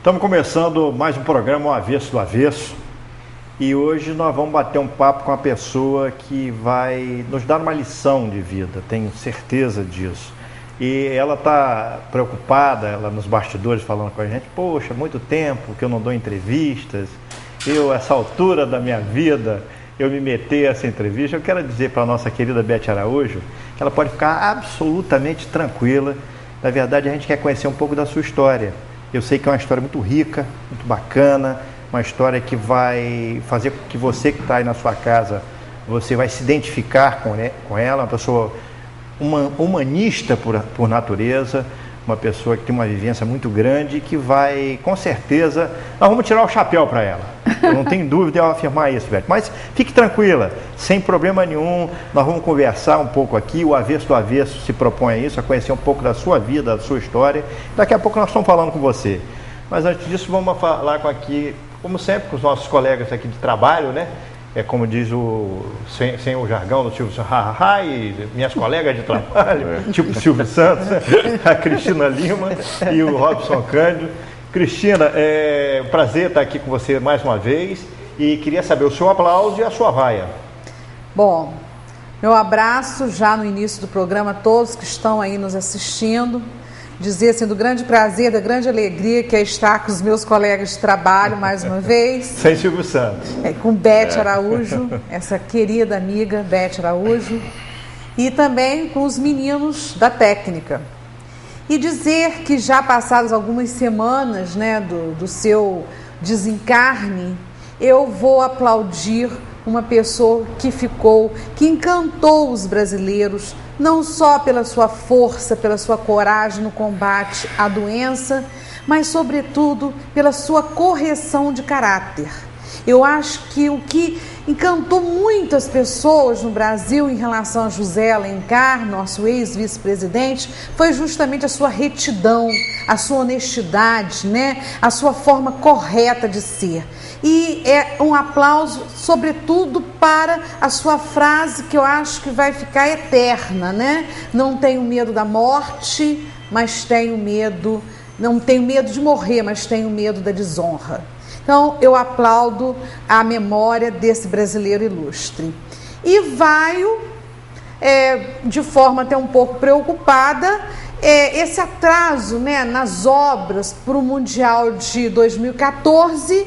Estamos começando mais um programa, O Avesso do Avesso, e hoje nós vamos bater um papo com uma pessoa que vai nos dar uma lição de vida, tenho certeza disso. E ela está preocupada, ela nos bastidores falando com a gente, poxa, muito tempo que eu não dou entrevistas, essa altura da minha vida, eu me meter essa entrevista. Eu quero dizer para a nossa querida Beth Araújo que ela pode ficar absolutamente tranquila. Na verdade, a gente quer conhecer um pouco da sua história. Eu sei que é uma história muito rica, muito bacana, uma história que vai fazer com que você que está aí na sua casa, você vai se identificar com ela, uma pessoa humanista por natureza, uma pessoa que tem uma vivência muito grande e que vai, com certeza, nós vamos tirar o chapéu para ela. Eu não tenho dúvida de eu afirmar isso, Beth. Mas fique tranquila, sem problema nenhum, nós vamos conversar um pouco aqui. O Avesso do Avesso se propõe a isso, a conhecer um pouco da sua vida, da sua história. Daqui a pouco nós estamos falando com você. Mas antes disso, vamos falar aqui, como sempre, com os nossos colegas aqui de trabalho, né? É como diz sem o jargão do Silvio Santos, e minhas colegas de trabalho, tipo Silvio Santos, a Cristina Lima e o Robson Cândido. Cristina, é um prazer estar aqui com você mais uma vez e queria saber o seu aplauso e a sua vaia. Bom, meu abraço já no início do programa a todos que estão aí nos assistindo. Dizer assim, do grande prazer, da grande alegria que é estar com os meus colegas de trabalho mais uma vez. Sem Silvio Santos. Com Beth Araújo, essa querida amiga Beth Araújo. E também com os meninos da técnica. E dizer que já passadas algumas semanas, né, do seu desencarne, eu vou aplaudir uma pessoa que encantou os brasileiros, não só pela sua força, pela sua coragem no combate à doença, mas sobretudo pela sua correção de caráter. Eu acho que o que encantou muito as pessoas no Brasil em relação a José Alencar, nosso ex-vice-presidente, foi justamente a sua retidão, a sua honestidade, né? A sua forma correta de ser. E é um aplauso, sobretudo, para a sua frase que eu acho que vai ficar eterna, né? Não tenho medo da morte, mas tenho medo, não tenho medo de morrer, mas tenho medo da desonra. Então, eu aplaudo a memória desse brasileiro ilustre. E vaio, de forma até um pouco preocupada, esse atraso, né, nas obras para o Mundial de 2014,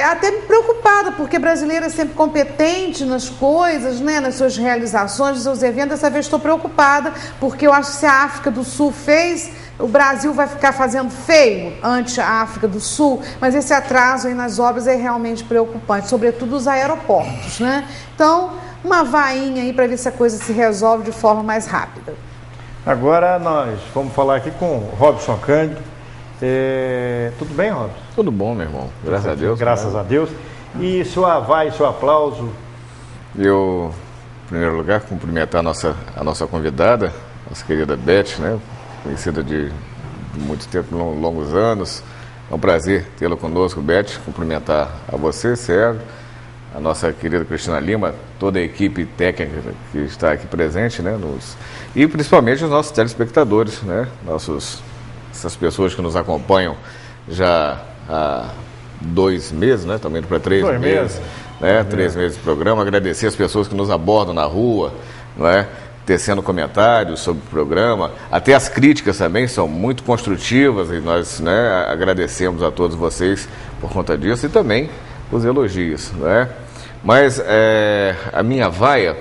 até me preocupada, porque brasileira é sempre competente nas coisas, né, nas suas realizações, nos seus eventos. Dessa vez estou preocupada, porque eu acho que se a África do Sul fez, o Brasil vai ficar fazendo feio ante a África do Sul, mas esse atraso aí nas obras é realmente preocupante, sobretudo os aeroportos, né? Então, uma vainha aí para ver se a coisa se resolve de forma mais rápida. Agora nós vamos falar aqui com o Robson Cândido. Tudo bem, Robson? Tudo bom, meu irmão. Graças a Deus. Graças a Deus. E sua vaia, seu aplauso? Eu, em primeiro lugar, cumprimentar a nossa convidada, nossa querida Beth, né? Conhecida de muito tempo, longos anos. É um prazer tê-la conosco, Beth. Cumprimentar a você, Sérgio, a nossa querida Cristina Lima, toda a equipe técnica que está aqui presente, né? E principalmente os nossos telespectadores, né? Essas pessoas que nos acompanham já há 2 meses, né? Estamos indo para 3 meses, né? 3 meses de programa. Agradecer as pessoas que nos abordam na rua, não é? Tecendo comentários sobre o programa, até as críticas também são muito construtivas e nós, né, agradecemos a todos vocês por conta disso e também os elogios, né? Mas a minha vaia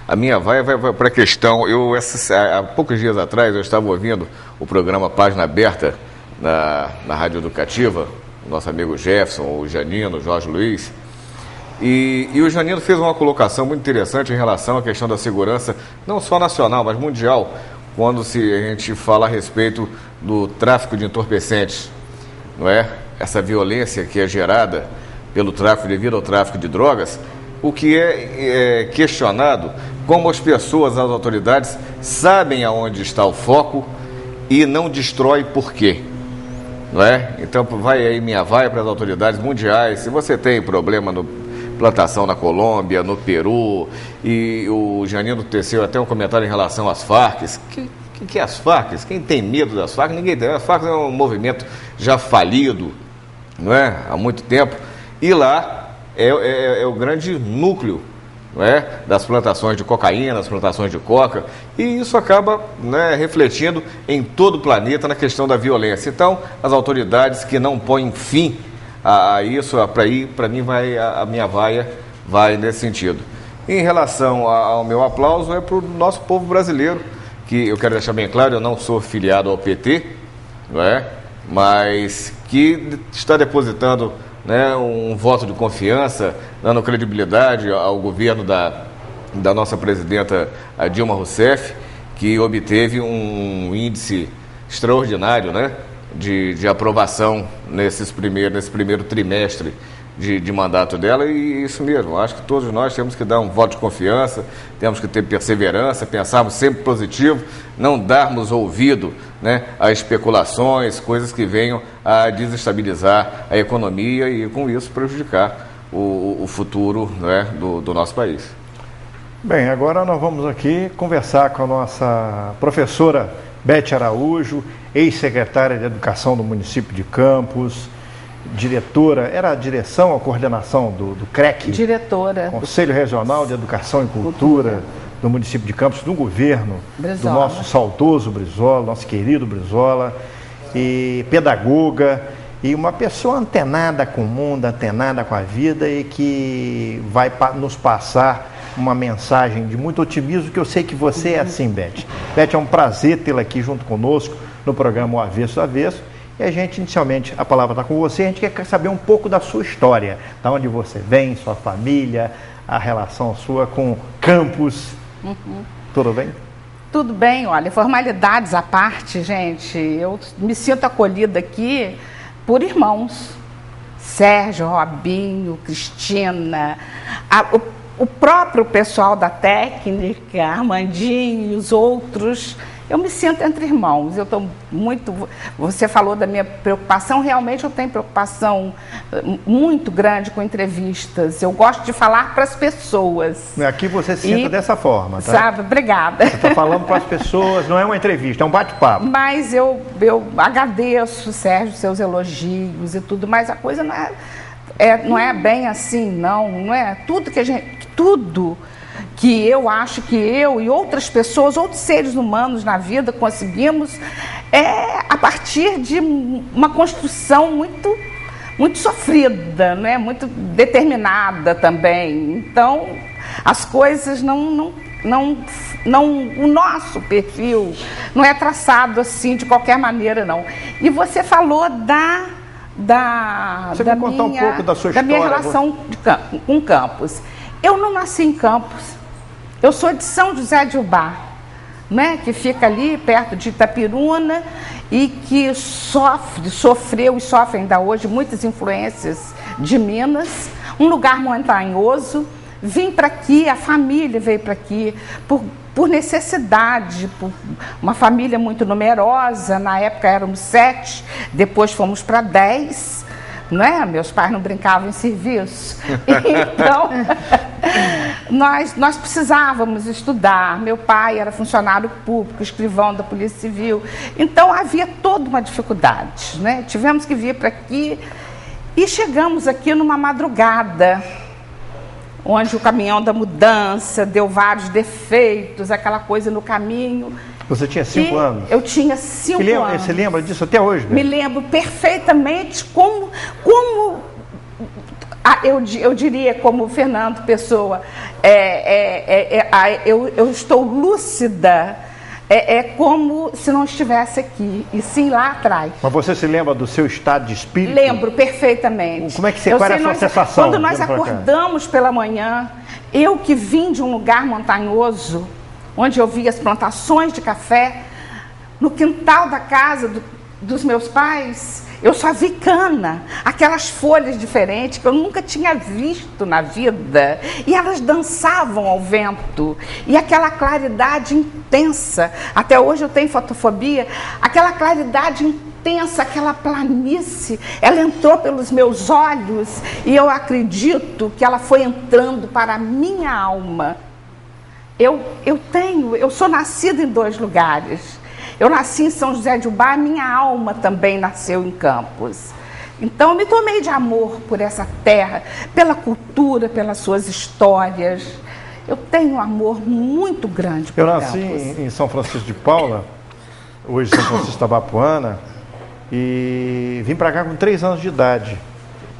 vai para a questão. Há poucos dias atrás eu estava ouvindo o programa Página Aberta na Rádio Educativa, o nosso amigo Jefferson, o Janino, o Jorge Luiz. E o Janino fez uma colocação muito interessante em relação à questão da segurança, não só nacional, mas mundial, quando a gente fala a respeito do tráfico de entorpecentes, não é? Essa violência que é gerada pelo tráfico, devido ao tráfico de drogas, o que é questionado, como as pessoas, as autoridades, sabem aonde está o foco e não destrói por quê. Não é? Então, vai aí minha vaia para as autoridades mundiais. Se você tem problema no plantação na Colômbia, no Peru, e o Janino teceu até um comentário em relação às Farc, que O que é as Farc? Quem tem medo das Farc? Ninguém tem. As Farc é um movimento já falido, não é? Há muito tempo. E lá é o grande núcleo, não é? Das plantações de cocaína, das plantações de coca. E isso acaba, né, refletindo em todo o planeta na questão da violência. Então, as autoridades que não põem fim a isso, para mim, a minha vaia vai nesse sentido. Em relação ao meu aplauso, é para o nosso povo brasileiro, que eu quero deixar bem claro, eu não sou filiado ao PT, não é? Mas que está depositando, né, um voto de confiança, dando credibilidade ao governo da nossa presidenta Dilma Rousseff, que obteve um índice extraordinário, né, de aprovação nesse primeiro trimestre de mandato dela. E isso mesmo, acho que todos nós temos que dar um voto de confiança, temos que ter perseverança, pensarmos sempre positivo, não darmos ouvido, né, a especulações, coisas que venham a desestabilizar a economia e com isso prejudicar o futuro, né, do nosso país. Bem, agora nós vamos aqui conversar com a nossa professora Beth Araújo, ex-secretária de Educação do município de Campos, diretora, era a direção ou coordenação do CREC? Diretora. Conselho Regional de Educação e Cultura do município de Campos, do governo, Brizola. do nosso saudoso Brizola, nosso querido Brizola, e pedagoga, e uma pessoa antenada com o mundo, antenada com a vida e que vai nos passar uma mensagem de muito otimismo, que eu sei que você é assim, Beth. Beth, é um prazer tê-la aqui junto conosco no programa O Avesso do Avesso. E a gente, inicialmente, a palavra está com você, a gente quer saber um pouco da sua história, da onde você vem, sua família, a relação sua com Campos. Tudo bem? Tudo bem, olha, formalidades à parte, gente, eu me sinto acolhida aqui por irmãos. Sérgio, Robinho, Cristina, o próprio pessoal da técnica, Armandinho e os outros. Eu me sinto entre irmãos, eu estou muito... Você falou da minha preocupação, realmente eu tenho preocupação muito grande com entrevistas. Eu gosto de falar para as pessoas. Aqui você se senta dessa forma, tá? Sabe, obrigada. Você está falando para as pessoas, não é uma entrevista, é um bate-papo. Mas eu agradeço, Sérgio, seus elogios e tudo, mas a coisa não é bem assim, não é tudo que eu acho que eu e outras pessoas, outros seres humanos na vida conseguimos, a partir de uma construção muito, muito sofrida, né? Muito determinada também. Então, as coisas o nosso perfil não é traçado assim de qualquer maneira, não. E você falou Você vai contar um pouco da sua história, minha relação com Campos. Eu não nasci em Campos. Eu sou de São José de Ubá, né, que fica ali perto de Itapiruna e que sofreu e sofre ainda hoje muitas influências de Minas, um lugar montanhoso. Vim para aqui, a família veio para aqui por necessidade, por uma família muito numerosa. Na época éramos 7, depois fomos para 10. Né? Meus pais não brincavam em serviço. Então, nós precisávamos estudar. Meu pai era funcionário público, escrivão da Polícia Civil. Então, havia toda uma dificuldade. Né? Tivemos que vir para aqui e chegamos aqui numa madrugada, onde o caminhão da mudança deu vários defeitos, aquela coisa no caminho. Você tinha 5 anos? Eu tinha 5 anos. Você lembra disso até hoje? Me lembro perfeitamente como eu diria como Fernando Pessoa, eu estou lúcida, como se não estivesse aqui, e sim lá atrás. Mas você se lembra do seu estado de espírito? Lembro perfeitamente. Como é que você, qual era a sua sensação? Quando nós acordamos pela manhã, eu que vim de um lugar montanhoso, onde eu via as plantações de café, no quintal da casa dos meus pais, eu só vi cana, aquelas folhas diferentes que eu nunca tinha visto na vida, e elas dançavam ao vento, e aquela claridade intensa, até hoje eu tenho fotofobia, aquela claridade intensa, aquela planície, ela entrou pelos meus olhos, e eu acredito que ela foi entrando para a minha alma. Eu sou nascida em 2 lugares. Eu nasci em São José de Ubá, minha alma também nasceu em Campos. Então, eu me tomei de amor por essa terra, pela cultura, pelas suas histórias. Eu tenho um amor muito grande por Campos. Eu nasci em São Francisco de Paula, hoje São Francisco da Bapuana, e vim para cá com 3 anos de idade.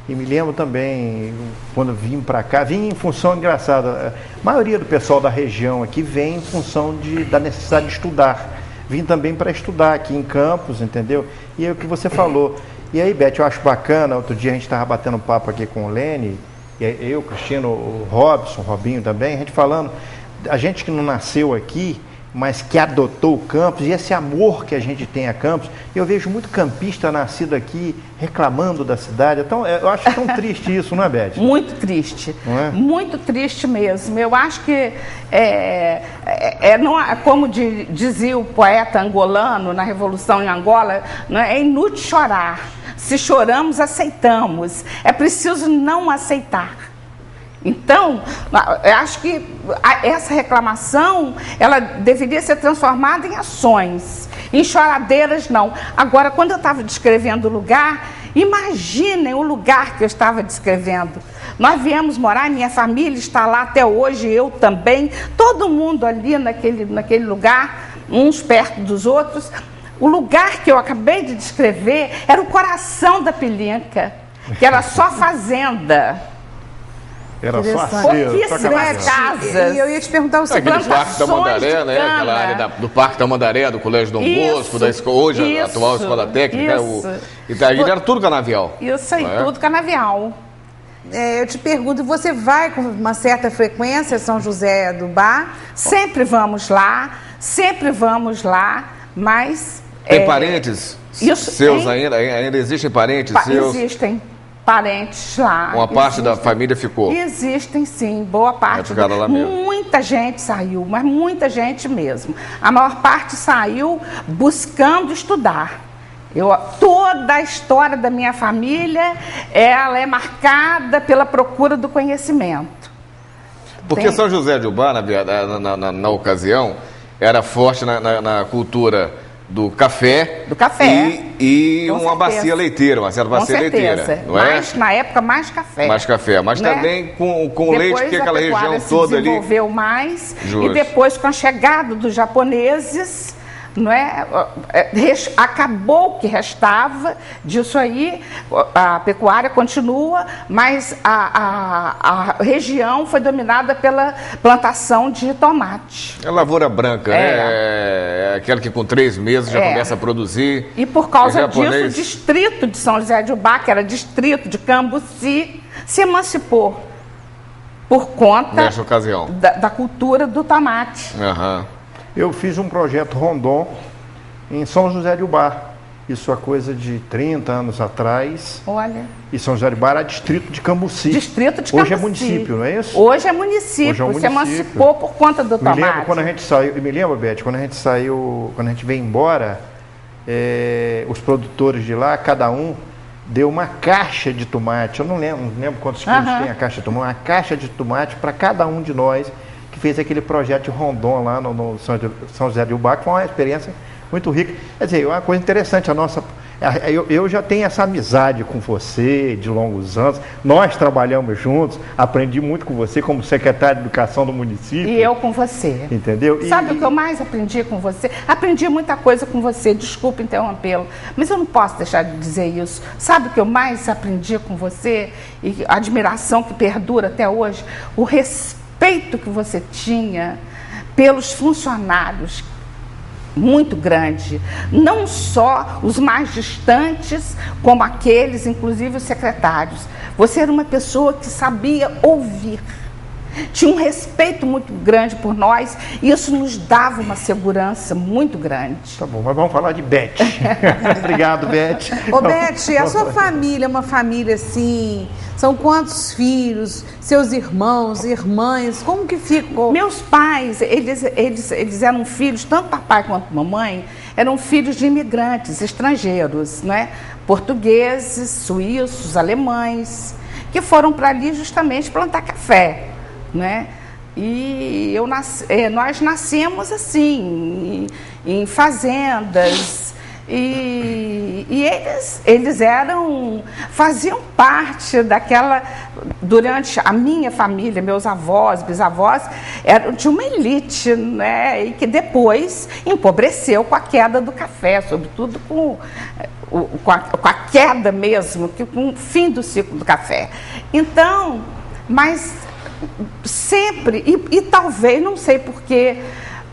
E me lembro também, quando vim para cá, vim em função, engraçada, a maioria do pessoal da região aqui vem em função da necessidade de estudar. Vim também para estudar aqui em Campos, entendeu? E é o que você falou. E aí, Beth, eu acho bacana, outro dia a gente estava batendo papo aqui com o Lene, e eu, Cristino, o Robson, o Robinho também, a gente falando, a gente que não nasceu aqui, mas que adotou o Campos, e esse amor que a gente tem a Campos, eu vejo muito campista nascido aqui reclamando da cidade. Então, eu acho tão triste isso, não é, Beth? Muito triste, não é? Muito triste mesmo. Eu acho que, como dizia o poeta angolano na Revolução em Angola, não é inútil chorar. Se choramos, aceitamos. É preciso não aceitar. Então, eu acho que essa reclamação, ela deveria ser transformada em ações, em choradeiras não. Agora, quando eu estava descrevendo o lugar, imaginem o lugar que eu estava descrevendo. Nós viemos morar, minha família está lá até hoje, eu também, todo mundo ali naquele lugar, uns perto dos outros. O lugar que eu acabei de descrever era o coração da Pilinca, que era só fazenda. Era só pouquíssimas casas. E eu ia te perguntar o seguinte: aquele Parque da Mandaré, né? Aquela área do Parque da Mandaré, do Colégio Dom Bosco, da escola, hoje a atual Escola Técnica. E daí era tudo canavial. Isso aí, tudo canavial. Eu te pergunto, você vai com uma certa frequência a São José do Ubá? Sempre vamos lá, mas... Tem parentes seus ainda? Ainda existem parentes seus? Existem parentes lá. Uma parte da família ficou? Existem, sim, boa parte. Ficaram lá mesmo. Muita gente saiu, mas muita gente mesmo. A maior parte saiu buscando estudar. Toda a história da minha família, ela é marcada pela procura do conhecimento. Porque São José de Ubá, na ocasião, era forte na cultura do café. Do café. E uma bacia leiteira, uma certa bacia leiteira. Não é? Na época, mais café. Mais café, mas né? Também com leite, porque aquela região toda ali... desenvolveu mais. Justo. E depois, com a chegada dos japoneses... Não é? Acabou o que restava disso aí, a pecuária continua, mas a região foi dominada pela plantação de tomate. É lavoura branca, né? É aquela que com 3 meses já começa a produzir. E por causa disso, o distrito de São José de Ubá, que era distrito de Cambuci, se emancipou por conta nessa ocasião da cultura do tomate. Eu fiz um projeto Rondon em São José de Ubá. Isso é coisa de 30 anos atrás. Olha. E São José de Ubá era distrito de Cambuci. Distrito de Cambuci. Hoje é município, não é isso? Hoje é município. Se emancipou por conta do tomate. Me lembro quando a gente saiu, Beth, quando a gente veio embora, os produtores de lá, cada um deu uma caixa de tomate. Eu não lembro quantos quilos tem a caixa de tomate. Uma caixa de tomate para cada um de nós que fez aquele projeto de Rondon lá no São José de Ubá, que foi uma experiência muito rica. Quer dizer, uma coisa interessante, eu já tenho essa amizade com você de longos anos, nós trabalhamos juntos, aprendi muito com você como secretário de Educação do município. E eu com você. Entendeu? Sabe o que eu mais aprendi com você? Aprendi muita coisa com você, desculpa interrompê-lo, mas eu não posso deixar de dizer isso. Sabe o que eu mais aprendi com você? E a admiração que perdura até hoje? O respeito que você tinha pelos funcionários, muito grande, não só os mais distantes, como aqueles, inclusive os secretários. Você era uma pessoa que sabia ouvir, tinha um respeito muito grande por nós, e isso nos dava uma segurança muito grande. Tá bom, mas vamos falar de Beth. Obrigado, Beth. Ô, Beth, a sua família é uma família assim... São quantos filhos, seus irmãos, irmãs, como que ficou? Meus pais, eles eram filhos, tanto papai quanto mamãe, eram filhos de imigrantes estrangeiros, né? Portugueses, suíços, alemães, que foram para ali justamente plantar café, né? E nós nascemos assim, em fazendas, e eles faziam parte daquela, durante a minha família, meus avós, bisavós, eram de uma elite, né? E que depois empobreceu com a queda do café, sobretudo com a queda mesmo, com o fim do ciclo do café. Então, mas sempre, e talvez, não sei porquê,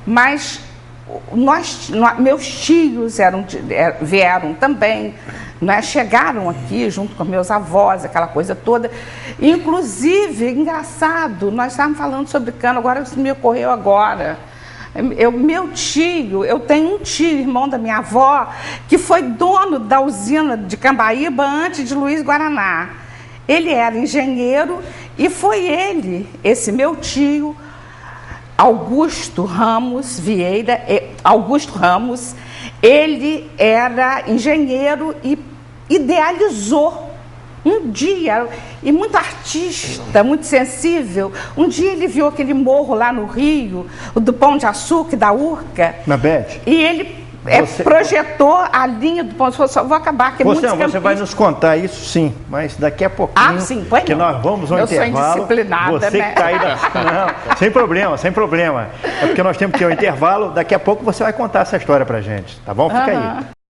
mas meus tios vieram também, né, chegaram aqui junto com meus avós, aquela coisa toda. Inclusive, engraçado, nós estávamos falando sobre cana, agora isso me ocorreu agora. Eu tenho um tio, irmão da minha avó, que foi dono da usina de Cambaíba antes de Luiz Guaraná. Ele era engenheiro e foi esse meu tio, Augusto Ramos Vieira, ele era engenheiro e idealizou um dia, e muito artista, muito sensível, um dia ele viu aquele morro lá no Rio, o do Pão de Açúcar, da Urca. Na Beth? E ele projetou a linha do Pão de Açúcar. Vou acabar aqui. Você vai nos contar isso, sim, mas daqui a pouquinho, sim, que nós vamos ao intervalo. Eu sou indisciplinada, você, né? Que tá aí Não, sem problema, sem problema. É porque nós temos que ir ao intervalo, daqui a pouco você vai contar essa história pra gente, tá bom? Fica aí.